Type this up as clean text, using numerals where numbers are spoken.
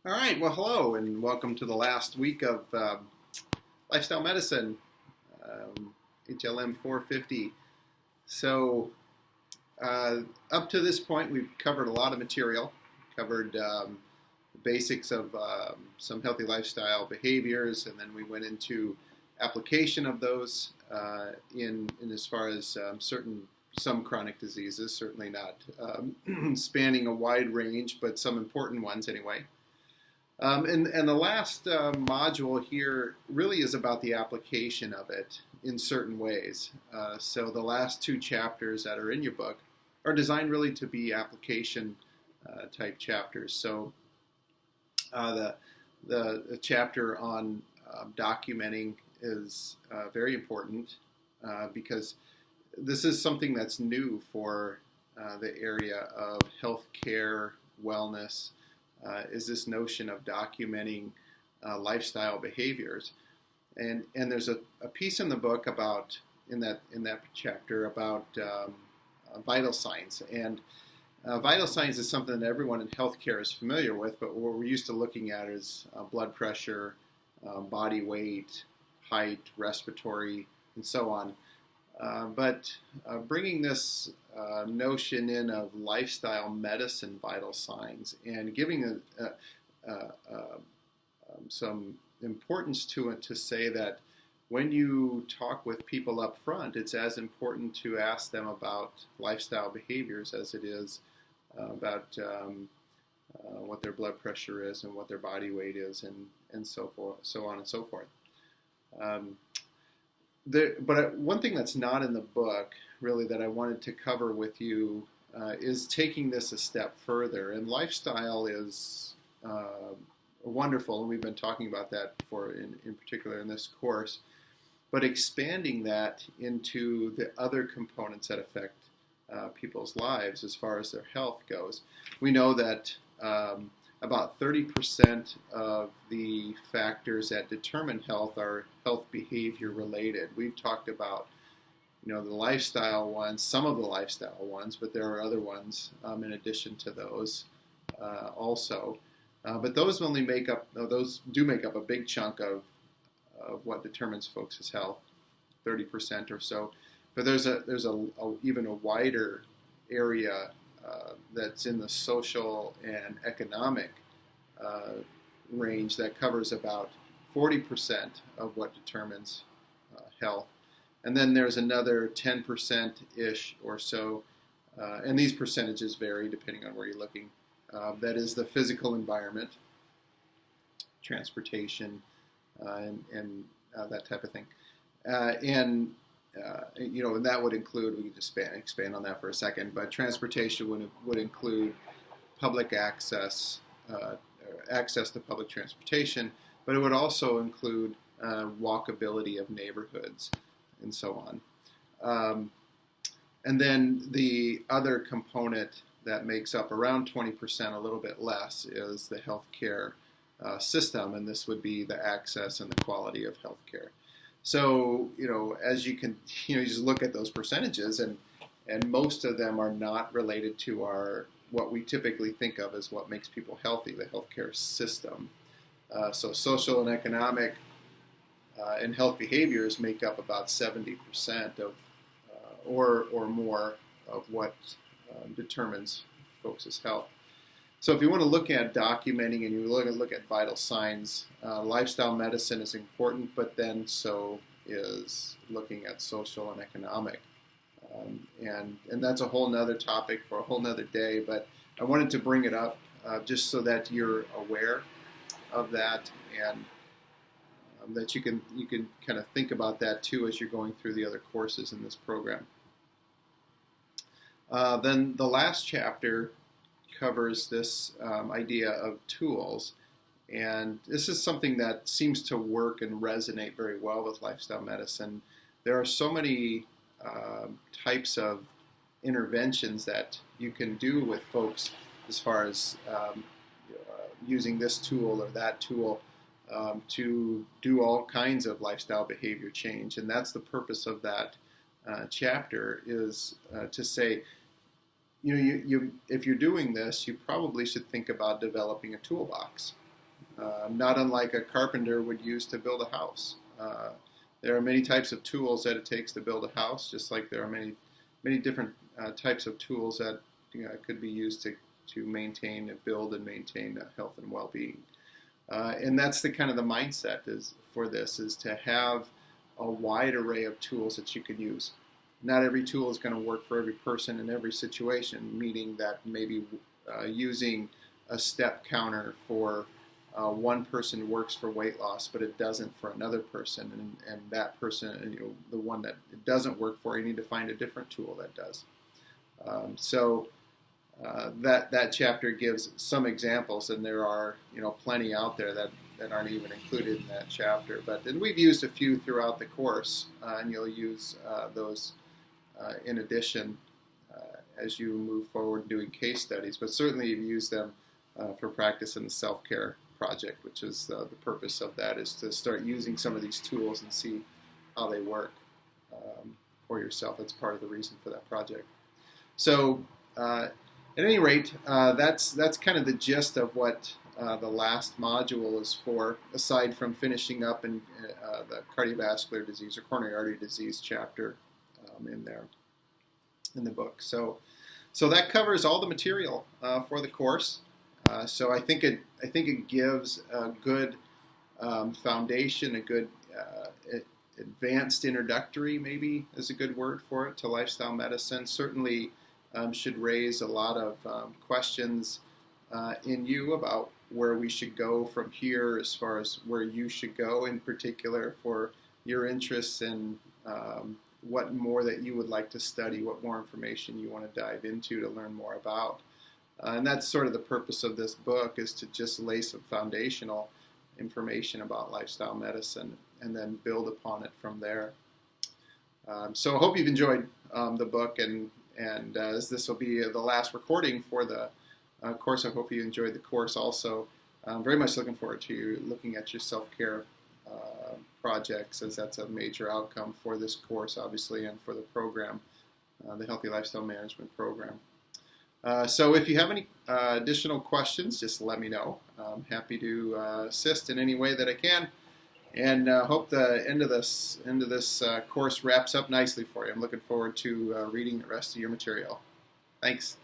All right, well, hello, and welcome to the last week of Lifestyle Medicine, HLM 450. So, up to this point, we've covered a lot of material, covered the basics of some healthy lifestyle behaviors, and then we went into application of those in as far as some chronic diseases, certainly not spanning a wide range, but some important ones anyway. And the last module here really is about the application of it in certain ways. So the last two chapters that are in your book are designed really to be application type chapters. So the chapter on documenting is very important because this is something that's new for the area of healthcare, wellness, is this notion of documenting lifestyle behaviors, and there's a piece in the book about in that chapter about vital signs, and vital signs is something that everyone in healthcare is familiar with, but what we're used to looking at is blood pressure, body weight, height, respiratory, and so on. But bringing this notion in of lifestyle medicine vital signs and giving some importance to it to say that when you talk with people up front, it's as important to ask them about lifestyle behaviors as it is about what their blood pressure is and what their body weight is and so forth, so on and so forth. But one thing that's not in the book, really, that I wanted to cover with you is taking this a step further. And lifestyle is wonderful, and we've been talking about that before, in particular in this course. But expanding that into the other components that affect people's lives as far as their health goes. We know that about 30% of the factors that determine health are health behavior related. We've talked about, the lifestyle ones, some of the lifestyle ones, but there are other ones in addition to those also. But those do make up a big chunk of what determines folks' health, 30% or so. But there's even a wider area that's in the social and economic range that covers about 40% of what determines health. And then there's another 10%-ish or so, and these percentages vary depending on where you're looking. That is the physical environment, transportation, and that type of thing. And that would include, we can just expand on that for a second, but transportation would include public access to public transportation, but it would also include walkability of neighborhoods and so on. And then the other component that makes up around 20%, a little bit less, is the healthcare system, and this would be the access and the quality of healthcare. So, as you can, you just look at those percentages, and most of them are not related to what we typically think of as what makes people healthy, the healthcare system. So social and economic and health behaviors make up about 70% of, or more, of what determines folks' health. So if you want to look at documenting and you look at vital signs, lifestyle medicine is important, but then so is looking at social and economic. And that's a whole nother topic for a whole nother day, but I wanted to bring it up just so that you're aware of that, and that you can kind of think about that too as you're going through the other courses in this program. Then the last chapter covers this idea of tools, and this is something that seems to work and resonate very well with lifestyle medicine. There are so many types of interventions that you can do with folks as far as using this tool or that tool to do all kinds of lifestyle behavior change, and that's the purpose of that chapter, is to say, if you're doing this, you probably should think about developing a toolbox. not unlike a carpenter would use to build a house. There are many types of tools that it takes to build a house, just like there are many different types of tools that could be used to maintain, build, and maintain health and well-being. And that's the kind of the mindset for this is to have a wide array of tools that you can use. Not every tool is going to work for every person in every situation, meaning that maybe using a step counter for one person works for weight loss, but it doesn't for another person, and that person, the one that it doesn't work for, you need to find a different tool that does. That chapter gives some examples, and there are plenty out there that aren't even included in that chapter. But then we've used a few throughout the course, and you'll use those in addition as you move forward doing case studies. But certainly you've used them for practice in the self-care project, which is the purpose of that, is to start using some of these tools and see how they work for yourself. That's part of the reason for that project. So at any rate, that's kind of the gist of what the last module is for, aside from finishing up in the cardiovascular disease or coronary artery disease chapter in there in the book. So that covers all the material for the course. So I think it gives a good foundation, a good advanced introductory, maybe is a good word for it, to lifestyle medicine. Certainly should raise a lot of questions in you about where we should go from here, as far as where you should go in particular for your interests, and what more that you would like to study, what more information you want to dive into to learn more about. And that's sort of the purpose of this book, is to just lay some foundational information about lifestyle medicine and then build upon it from there. So I hope you've enjoyed the book, and as this will be the last recording for the course, I hope you enjoyed the course also. I'm very much looking forward to you looking at your self-care projects, as that's a major outcome for this course, obviously, and for the program, the Healthy Lifestyle Management Program. So if you have any additional questions, just let me know. I'm happy to assist in any way that I can, and hope the end of this course wraps up nicely for you. I'm looking forward to reading the rest of your material. Thanks.